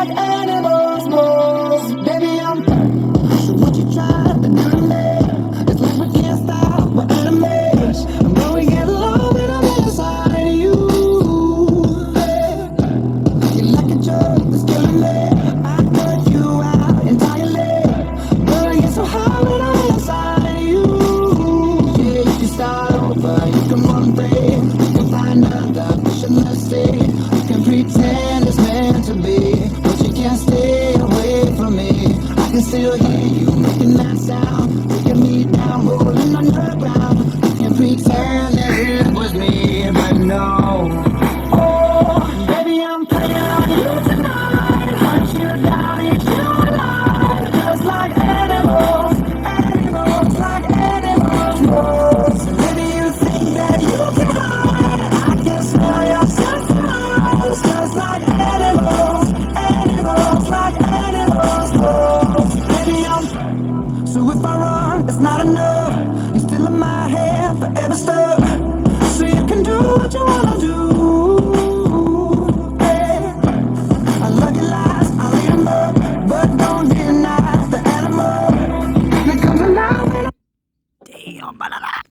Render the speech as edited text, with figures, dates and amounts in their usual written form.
like animals move. Baby, I'm so what you trying to do to me? It's like we can't stop, we're enemies. And when we get low, then I'm inside of you. You're like a drug that's killing me. I cut you out entirely. But I get so high when I'm inside of you. Yeah, you can start over, you can run free. You can find another vision, let's see. You can pretend it's meant to be, but you can't stay away from me. I can still hear you making that sound. Taking me down, rolling underground. You can pretend that it was me, but no. Oh, baby, I'm playing on you tonight. Hunt you down, eat you alive. Just like animals, animals, like animals. Whoa. Baby, you think that you can hide? I can smell your sunrise. Just like animals, animals, like animals. Whoa. Baby, I'm so if I run, it's not enough. You're still in my head, forever stuck. So you can do what you wanna do.